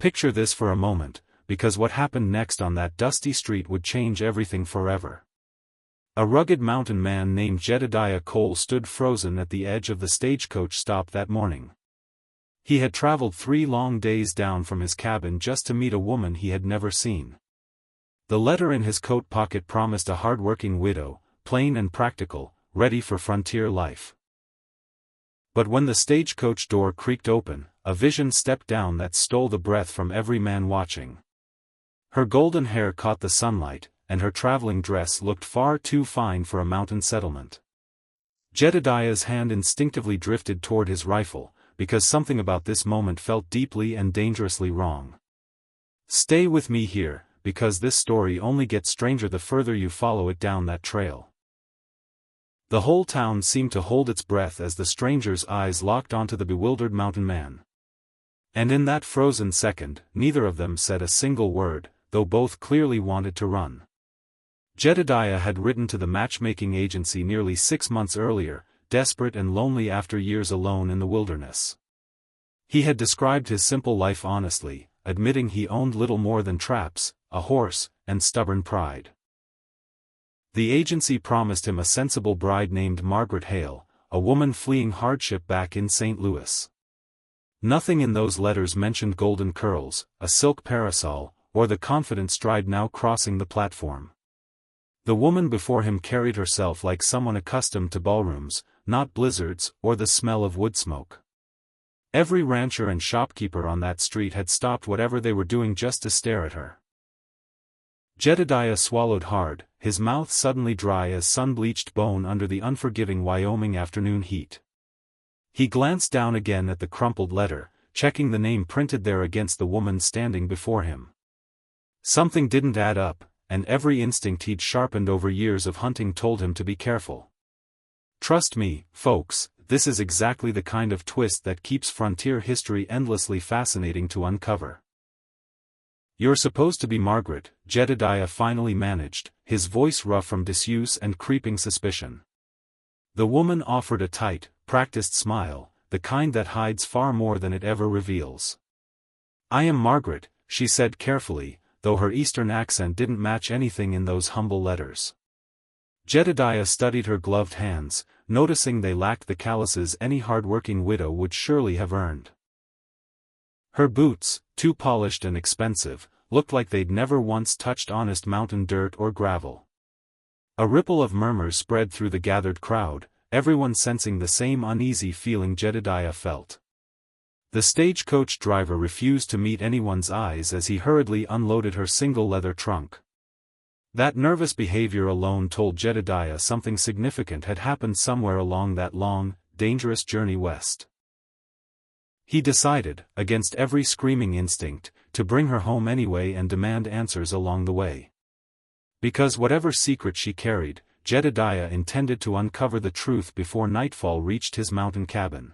Picture this for a moment, because what happened next on that dusty street would change everything forever. A rugged mountain man named Jedediah Cole stood frozen at the edge of the stagecoach stop that morning. He had traveled 3 long days down from his cabin just to meet a woman he had never seen. The letter in his coat pocket promised a hard-working widow, plain and practical, ready for frontier life. But when the stagecoach door creaked open, a vision stepped down that stole the breath from every man watching. Her golden hair caught the sunlight, and her traveling dress looked far too fine for a mountain settlement. Jedediah's hand instinctively drifted toward his rifle, because something about this moment felt deeply and dangerously wrong. Stay with me here, because this story only gets stranger the further you follow it down that trail. The whole town seemed to hold its breath as the stranger's eyes locked onto the bewildered mountain man. And in that frozen second, neither of them said a single word, though both clearly wanted to run. Jedediah had written to the matchmaking agency nearly 6 months earlier, desperate and lonely after years alone in the wilderness. He had described his simple life honestly, admitting he owned little more than traps, a horse, and stubborn pride. The agency promised him a sensible bride named Margaret Hale, a woman fleeing hardship back in St. Louis. Nothing in those letters mentioned golden curls, a silk parasol, or the confident stride now crossing the platform. The woman before him carried herself like someone accustomed to ballrooms, not blizzards or the smell of wood smoke. Every rancher and shopkeeper on that street had stopped whatever they were doing just to stare at her. Jedediah swallowed hard, his mouth suddenly dry as sun-bleached bone under the unforgiving Wyoming afternoon heat. He glanced down again at the crumpled letter, checking the name printed there against the woman standing before him. Something didn't add up, and every instinct he'd sharpened over years of hunting told him to be careful. Trust me, folks, this is exactly the kind of twist that keeps frontier history endlessly fascinating to uncover. You're supposed to be Margaret, Jedediah finally managed, his voice rough from disuse and creeping suspicion. The woman offered a tight, practiced smile, the kind that hides far more than it ever reveals. I am Margaret, she said carefully, though her eastern accent didn't match anything in those humble letters. Jedediah studied her gloved hands, noticing they lacked the calluses any hard-working widow would surely have earned. Her boots, too polished and expensive, looked like they'd never once touched honest mountain dirt or gravel. A ripple of murmurs spread through the gathered crowd, everyone sensing the same uneasy feeling Jedediah felt. The stagecoach driver refused to meet anyone's eyes as he hurriedly unloaded her single leather trunk. That nervous behavior alone told Jedediah something significant had happened somewhere along that long, dangerous journey west. He decided, against every screaming instinct, to bring her home anyway and demand answers along the way. Because whatever secret she carried, Jedediah intended to uncover the truth before nightfall reached his mountain cabin.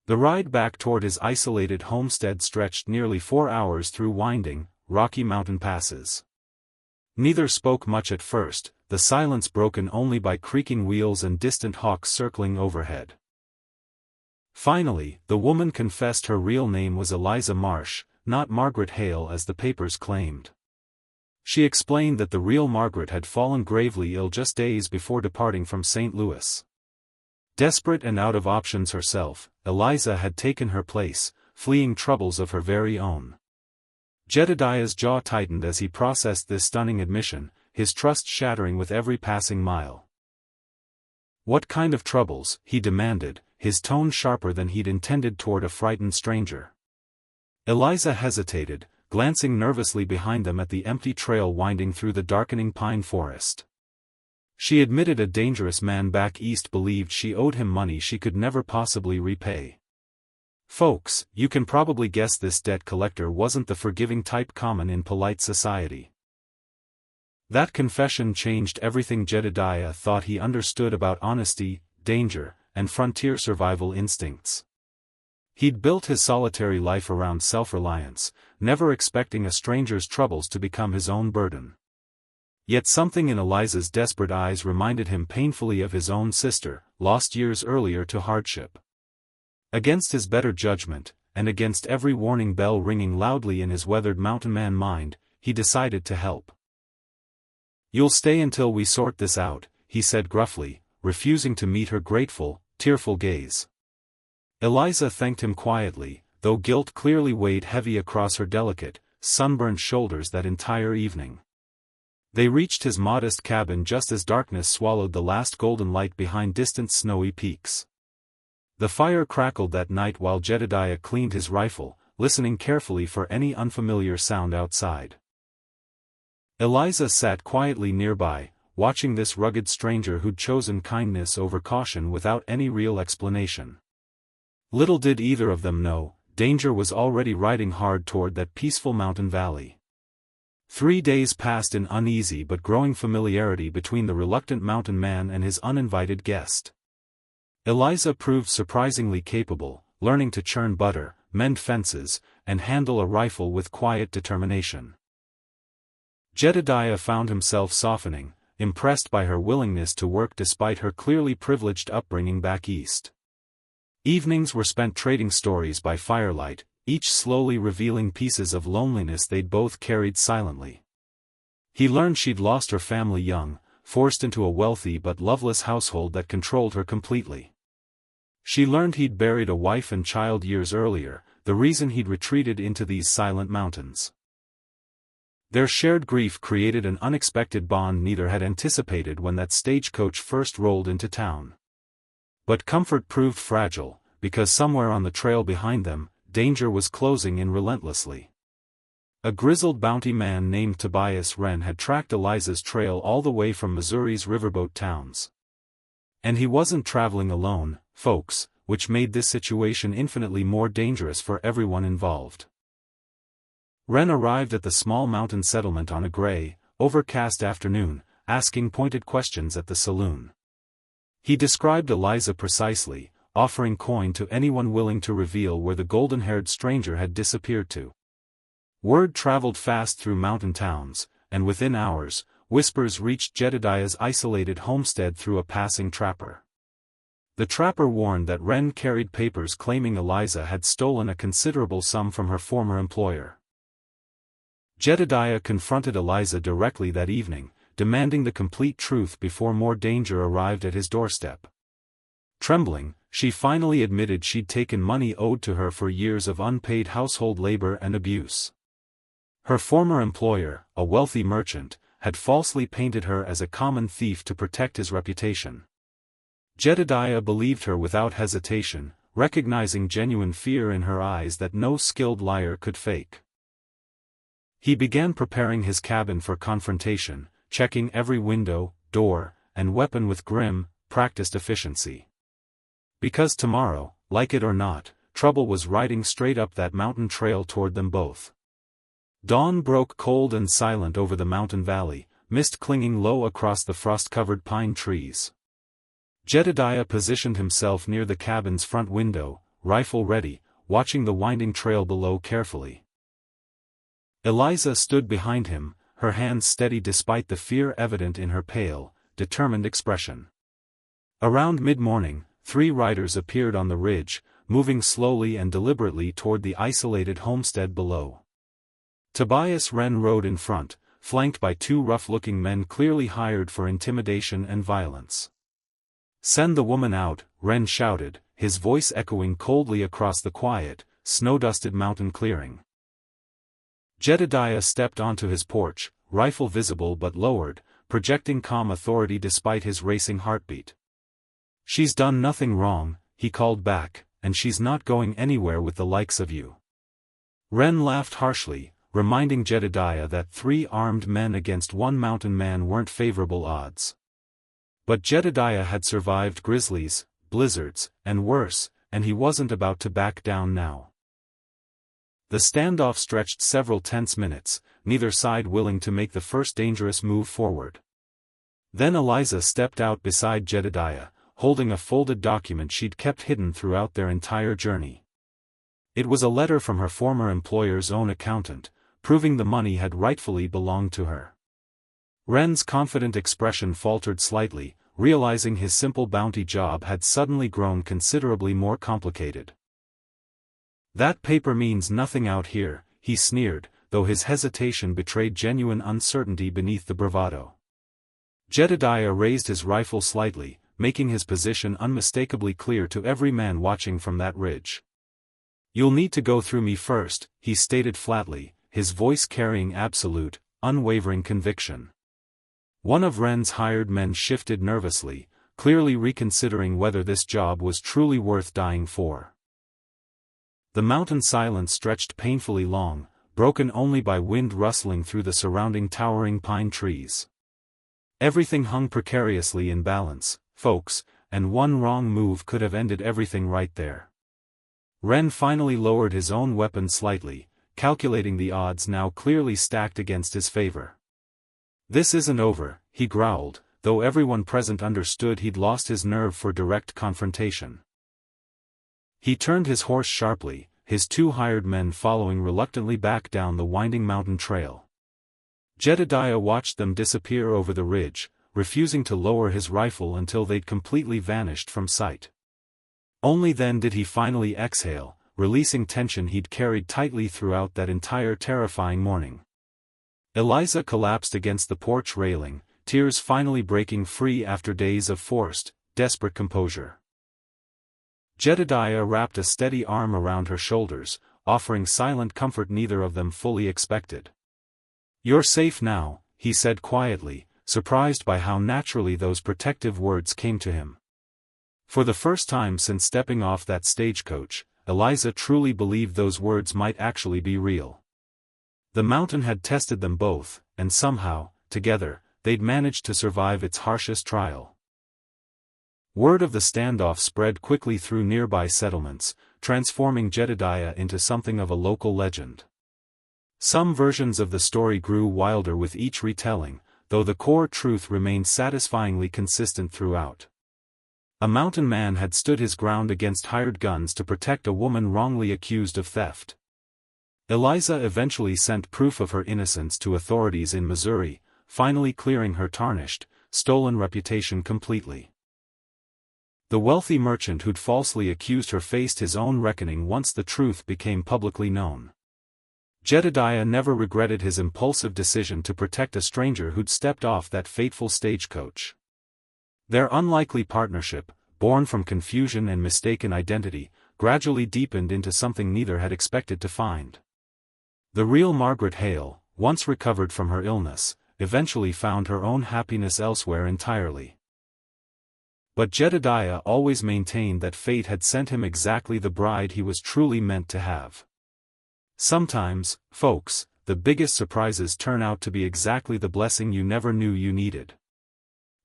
The ride back toward his isolated homestead stretched nearly 4 hours through winding, rocky mountain passes. Neither spoke much at first, the silence broken only by creaking wheels and distant hawks circling overhead. Finally, the woman confessed her real name was Eliza Marsh, not Margaret Hale as the papers claimed. She explained that the real Margaret had fallen gravely ill just days before departing from St. Louis. Desperate and out of options herself, Eliza had taken her place, fleeing troubles of her very own. Jedediah's jaw tightened as he processed this stunning admission, his trust shattering with every passing mile. What kind of troubles, he demanded, his tone sharper than he'd intended toward a frightened stranger. Eliza hesitated, glancing nervously behind them at the empty trail winding through the darkening pine forest. She admitted a dangerous man back east believed she owed him money she could never possibly repay. Folks, you can probably guess this debt collector wasn't the forgiving type common in polite society. That confession changed everything Jedediah thought he understood about honesty, danger, and frontier survival instincts. He'd built his solitary life around self-reliance, never expecting a stranger's troubles to become his own burden. Yet something in Eliza's desperate eyes reminded him painfully of his own sister, lost years earlier to hardship. Against his better judgment, and against every warning bell ringing loudly in his weathered mountain man mind, he decided to help. "You'll stay until we sort this out," he said gruffly, refusing to meet her grateful, tearful gaze. Eliza thanked him quietly, though guilt clearly weighed heavy across her delicate, sunburned shoulders that entire evening. They reached his modest cabin just as darkness swallowed the last golden light behind distant snowy peaks. The fire crackled that night while Jedediah cleaned his rifle, listening carefully for any unfamiliar sound outside. Eliza sat quietly nearby, watching this rugged stranger who'd chosen kindness over caution without any real explanation. Little did either of them know, danger was already riding hard toward that peaceful mountain valley. 3 days passed in uneasy but growing familiarity between the reluctant mountain man and his uninvited guest. Eliza proved surprisingly capable, learning to churn butter, mend fences, and handle a rifle with quiet determination. Jedediah found himself softening, impressed by her willingness to work despite her clearly privileged upbringing back east. Evenings were spent trading stories by firelight, each slowly revealing pieces of loneliness they'd both carried silently. He learned she'd lost her family young, forced into a wealthy but loveless household that controlled her completely. She learned he'd buried a wife and child years earlier, the reason he'd retreated into these silent mountains. Their shared grief created an unexpected bond neither had anticipated when that stagecoach first rolled into town. But comfort proved fragile, because somewhere on the trail behind them, danger was closing in relentlessly. A grizzled bounty man named Tobias Wren had tracked Eliza's trail all the way from Missouri's riverboat towns. And he wasn't traveling alone, folks, which made this situation infinitely more dangerous for everyone involved. Wren arrived at the small mountain settlement on a gray, overcast afternoon, asking pointed questions at the saloon. He described Eliza precisely, offering coin to anyone willing to reveal where the golden-haired stranger had disappeared to. Word traveled fast through mountain towns, and within hours, whispers reached Jedediah's isolated homestead through a passing trapper. The trapper warned that Wren carried papers claiming Eliza had stolen a considerable sum from her former employer. Jedediah confronted Eliza directly that evening, demanding the complete truth before more danger arrived at his doorstep. Trembling, she finally admitted she'd taken money owed to her for years of unpaid household labor and abuse. Her former employer, a wealthy merchant, had falsely painted her as a common thief to protect his reputation. Jedediah believed her without hesitation, recognizing genuine fear in her eyes that no skilled liar could fake. He began preparing his cabin for confrontation, checking every window, door, and weapon with grim, practiced efficiency. Because tomorrow, like it or not, trouble was riding straight up that mountain trail toward them both. Dawn broke cold and silent over the mountain valley, mist clinging low across the frost-covered pine trees. Jedediah positioned himself near the cabin's front window, rifle ready, watching the winding trail below carefully. Eliza stood behind him, her hands steady despite the fear evident in her pale, determined expression. Around mid-morning, 3 riders appeared on the ridge, moving slowly and deliberately toward the isolated homestead below. Tobias Wren rode in front, flanked by 2 rough-looking men clearly hired for intimidation and violence. "Send the woman out," Wren shouted, his voice echoing coldly across the quiet, snow-dusted mountain clearing. Jedediah stepped onto his porch, rifle visible but lowered, projecting calm authority despite his racing heartbeat. "She's done nothing wrong," he called back, "and she's not going anywhere with the likes of you." Wren laughed harshly, reminding Jedediah that 3 armed men against 1 mountain man weren't favorable odds. But Jedediah had survived grizzlies, blizzards, and worse, and he wasn't about to back down now. The standoff stretched several tense minutes, neither side willing to make the first dangerous move forward. Then Eliza stepped out beside Jedediah, holding a folded document she'd kept hidden throughout their entire journey. It was a letter from her former employer's own accountant, proving the money had rightfully belonged to her. Wren's confident expression faltered slightly, realizing his simple bounty job had suddenly grown considerably more complicated. "That paper means nothing out here," he sneered, though his hesitation betrayed genuine uncertainty beneath the bravado. Jedediah raised his rifle slightly, making his position unmistakably clear to every man watching from that ridge. "You'll need to go through me first," he stated flatly, his voice carrying absolute, unwavering conviction. One of Wren's hired men shifted nervously, clearly reconsidering whether this job was truly worth dying for. The mountain silence stretched painfully long, broken only by wind rustling through the surrounding towering pine trees. Everything hung precariously in balance, folks, and one wrong move could have ended everything right there. Wren finally lowered his own weapon slightly, calculating the odds now clearly stacked against his favor. "This isn't over," he growled, though everyone present understood he'd lost his nerve for direct confrontation. He turned his horse sharply, his two hired men following reluctantly back down the winding mountain trail. Jedediah watched them disappear over the ridge, refusing to lower his rifle until they'd completely vanished from sight. Only then did he finally exhale, releasing tension he'd carried tightly throughout that entire terrifying morning. Eliza collapsed against the porch railing, tears finally breaking free after days of forced, desperate composure. Jedediah wrapped a steady arm around her shoulders, offering silent comfort neither of them fully expected. "You're safe now," he said quietly, surprised by how naturally those protective words came to him. For the first time since stepping off that stagecoach, Eliza truly believed those words might actually be real. The mountain had tested them both, and somehow, together, they'd managed to survive its harshest trial. Word of the standoff spread quickly through nearby settlements, transforming Jedediah into something of a local legend. Some versions of the story grew wilder with each retelling, though the core truth remained satisfyingly consistent throughout. A mountain man had stood his ground against hired guns to protect a woman wrongly accused of theft. Eliza eventually sent proof of her innocence to authorities in Missouri, finally clearing her tarnished, stolen reputation completely. The wealthy merchant who'd falsely accused her faced his own reckoning once the truth became publicly known. Jedediah never regretted his impulsive decision to protect a stranger who'd stepped off that fateful stagecoach. Their unlikely partnership, born from confusion and mistaken identity, gradually deepened into something neither had expected to find. The real Margaret Hale, once recovered from her illness, eventually found her own happiness elsewhere entirely. But Jedediah always maintained that fate had sent him exactly the bride he was truly meant to have. Sometimes, folks, the biggest surprises turn out to be exactly the blessing you never knew you needed.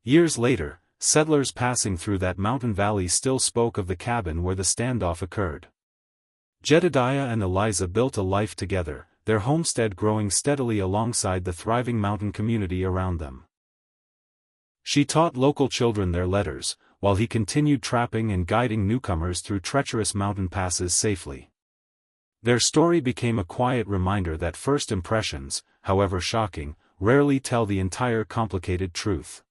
Years later, settlers passing through that mountain valley still spoke of the cabin where the standoff occurred. Jedediah and Eliza built a life together, their homestead growing steadily alongside the thriving mountain community around them. She taught local children their letters, while he continued trapping and guiding newcomers through treacherous mountain passes safely. Their story became a quiet reminder that first impressions, however shocking, rarely tell the entire complicated truth.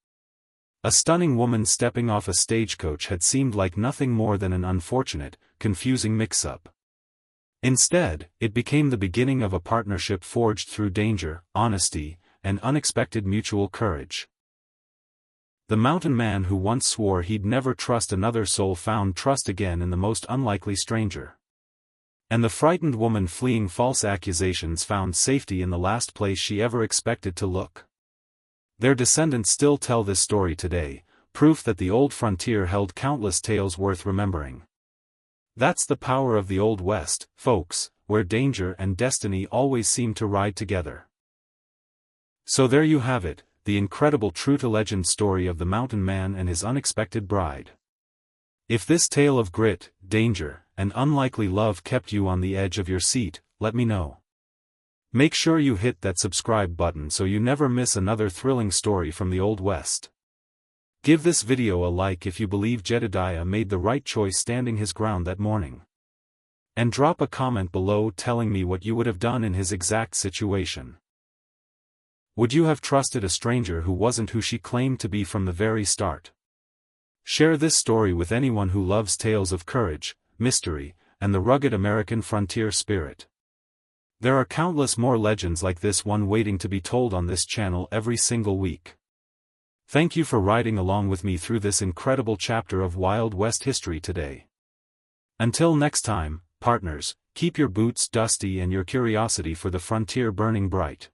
A stunning woman stepping off a stagecoach had seemed like nothing more than an unfortunate, confusing mix-up. Instead, it became the beginning of a partnership forged through danger, honesty, and unexpected mutual courage. The mountain man who once swore he'd never trust another soul found trust again in the most unlikely stranger. And the frightened woman fleeing false accusations found safety in the last place she ever expected to look. Their descendants still tell this story today, proof that the old frontier held countless tales worth remembering. That's the power of the Old West, folks, where danger and destiny always seem to ride together. So there you have it, the incredible true-to-legend story of the mountain man and his unexpected bride. If this tale of grit, danger, and unlikely love kept you on the edge of your seat, let me know. Make sure you hit that subscribe button so you never miss another thrilling story from the Old West. Give this video a like if you believe Jedediah made the right choice standing his ground that morning. And drop a comment below telling me what you would have done in his exact situation. Would you have trusted a stranger who wasn't who she claimed to be from the very start? Share this story with anyone who loves tales of courage, mystery, and the rugged American frontier spirit. There are countless more legends like this one waiting to be told on this channel every single week. Thank you for riding along with me through this incredible chapter of Wild West history today. Until next time, partners, keep your boots dusty and your curiosity for the frontier burning bright.